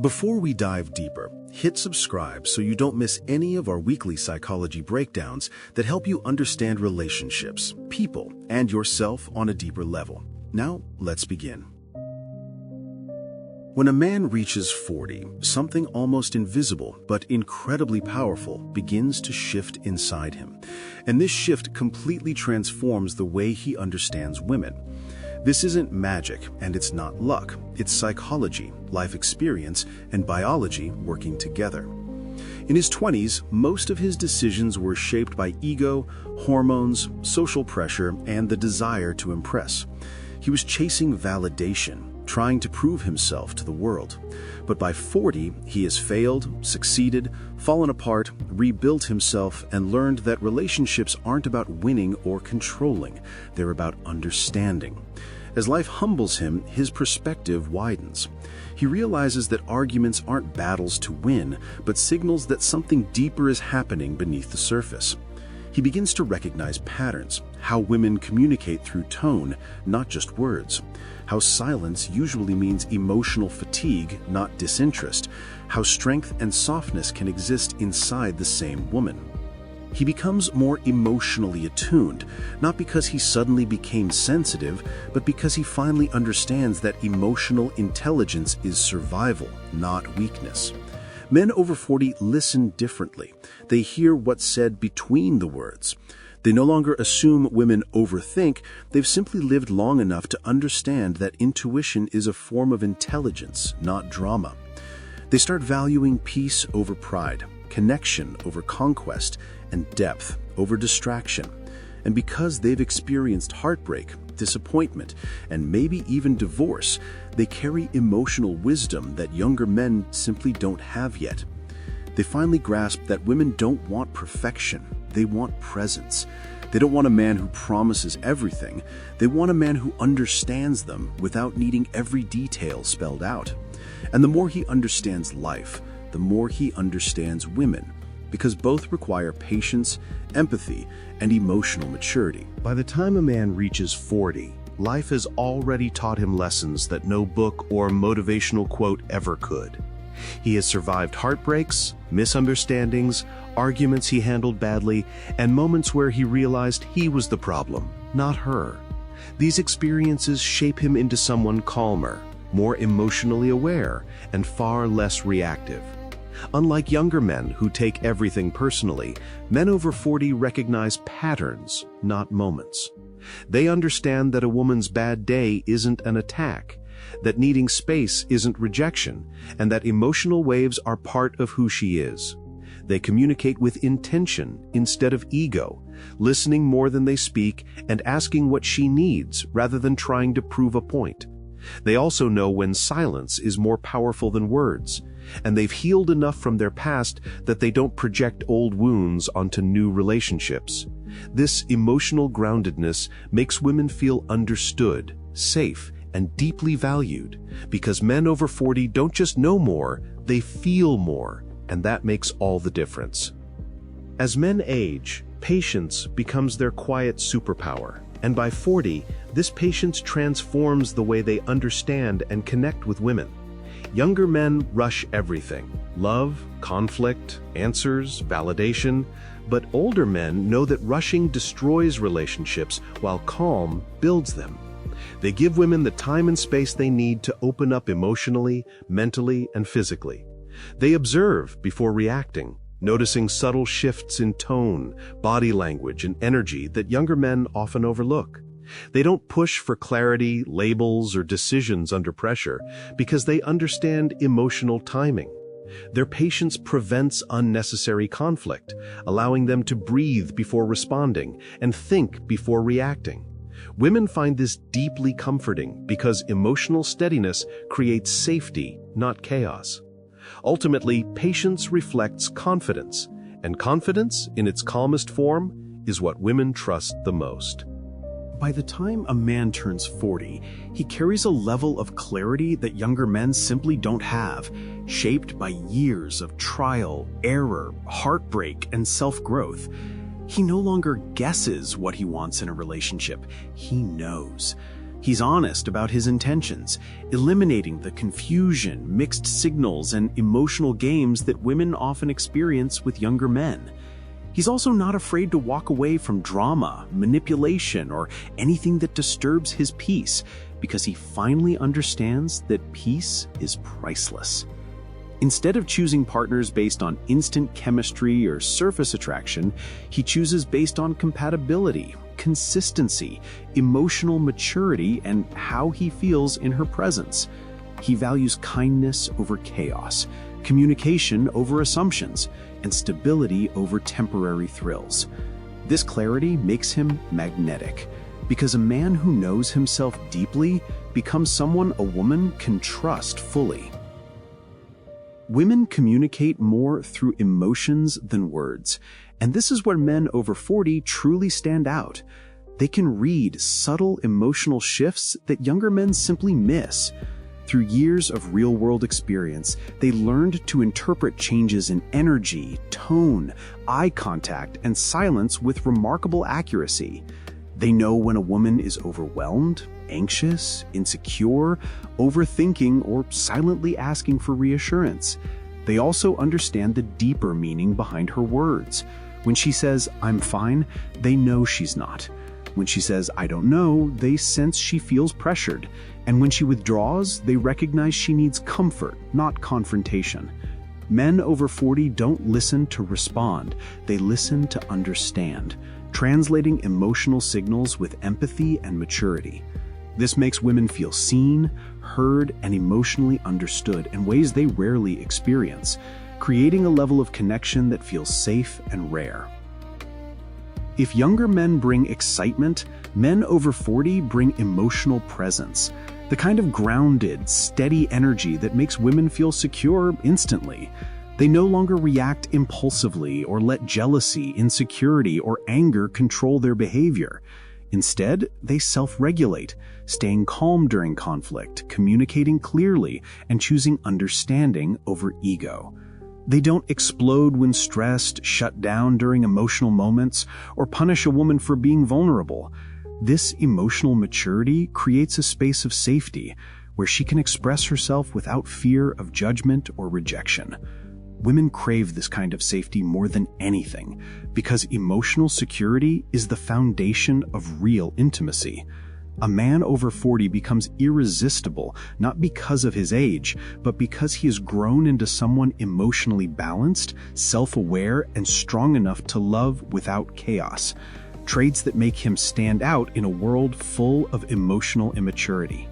Before we dive deeper, hit subscribe so you don't miss any of our weekly psychology breakdowns that help you understand relationships, people, and yourself on a deeper level. Now, let's begin. When a man reaches 40, something almost invisible but incredibly powerful begins to shift inside him. And this shift completely transforms the way he understands women. This isn't magic, and it's not luck. It's psychology, life experience, and biology working together. In his 20s, most of his decisions were shaped by ego, hormones, social pressure, and the desire to impress. He was chasing validation, trying to prove himself to the world. But by 40, he has failed, succeeded, fallen apart, rebuilt himself, and learned that relationships aren't about winning or controlling. They're about understanding. As life humbles him, his perspective widens. He realizes that arguments aren't battles to win, but signals that something deeper is happening beneath the surface. He begins to recognize patterns, how women communicate through tone, not just words, how silence usually means emotional fatigue, not disinterest, how strength and softness can exist inside the same woman. He becomes more emotionally attuned, not because he suddenly became sensitive, but because he finally understands that emotional intelligence is survival, not weakness. Men over 40 listen differently. They hear what's said between the words. They no longer assume women overthink. They've simply lived long enough to understand that intuition is a form of intelligence, not drama. They start valuing peace over pride, connection over conquest, and depth over distraction. And because they've experienced heartbreak, disappointment, and maybe even divorce, they carry emotional wisdom that younger men simply don't have yet. They finally grasp that women don't want perfection, they want presence. They don't want a man who promises everything. They want a man who understands them without needing every detail spelled out. And the more he understands life, the more he understands women, because both require patience, empathy, and emotional maturity. By the time a man reaches 40, life has already taught him lessons that no book or motivational quote ever could. He has survived heartbreaks, misunderstandings, arguments he handled badly, and moments where he realized he was the problem, not her. These experiences shape him into someone calmer, more emotionally aware, and far less reactive. Unlike younger men who take everything personally, men over 40 recognize patterns, not moments. They understand that a woman's bad day isn't an attack, that needing space isn't rejection, and that emotional waves are part of who she is. They communicate with intention instead of ego, listening more than they speak and asking what she needs rather than trying to prove a point. They also know when silence is more powerful than words, and they've healed enough from their past that they don't project old wounds onto new relationships. This emotional groundedness makes women feel understood, safe, and deeply valued, because men over 40 don't just know more, they feel more, and that makes all the difference. As men age, patience becomes their quiet superpower, and by 40, this patience transforms the way they understand and connect with women. Younger men rush everything: love, conflict, answers, validation. But older men know that rushing destroys relationships while calm builds them. They give women the time and space they need to open up emotionally, mentally, and physically. They observe before reacting, noticing subtle shifts in tone, body language, and energy that younger men often overlook. They don't push for clarity, labels, or decisions under pressure because they understand emotional timing. Their patience prevents unnecessary conflict, allowing them to breathe before responding and think before reacting. Women find this deeply comforting because emotional steadiness creates safety, not chaos. Ultimately, patience reflects confidence, and confidence, in its calmest form, is what women trust the most. By the time a man turns 40, he carries a level of clarity that younger men simply don't have, shaped by years of trial, error, heartbreak, and self-growth. He no longer guesses what he wants in a relationship. He knows. He's honest about his intentions, eliminating the confusion, mixed signals, and emotional games that women often experience with younger men. He's also not afraid to walk away from drama, manipulation, or anything that disturbs his peace, because he finally understands that peace is priceless. Instead of choosing partners based on instant chemistry or surface attraction, he chooses based on compatibility, consistency, emotional maturity, and how he feels in her presence. He values kindness over chaos, communication over assumptions, and stability over temporary thrills. This clarity makes him magnetic, because a man who knows himself deeply becomes someone a woman can trust fully. Women communicate more through emotions than words, and this is where men over 40 truly stand out. They can read subtle emotional shifts that younger men simply miss. Through years of real-world experience, they learned to interpret changes in energy, tone, eye contact, and silence with remarkable accuracy. They know when a woman is overwhelmed, anxious, insecure, overthinking, or silently asking for reassurance. They also understand the deeper meaning behind her words. When she says, "I'm fine," they know she's not. When she says, "I don't know," they sense she feels pressured. And when she withdraws, they recognize she needs comfort, not confrontation. Men over 40 don't listen to respond, they listen to understand, translating emotional signals with empathy and maturity. This makes women feel seen, heard, and emotionally understood in ways they rarely experience, creating a level of connection that feels safe and rare. If younger men bring excitement, men over 40 bring emotional presence, the kind of grounded, steady energy that makes women feel secure instantly. They no longer react impulsively or let jealousy, insecurity, or anger control their behavior. Instead, they self-regulate, staying calm during conflict, communicating clearly, and choosing understanding over ego. They don't explode when stressed, shut down during emotional moments, or punish a woman for being vulnerable. This emotional maturity creates a space of safety where she can express herself without fear of judgment or rejection. Women crave this kind of safety more than anything because emotional security is the foundation of real intimacy. A man over 40 becomes irresistible not because of his age, but because he has grown into someone emotionally balanced, self-aware, and strong enough to love without chaos. Traits that make him stand out in a world full of emotional immaturity.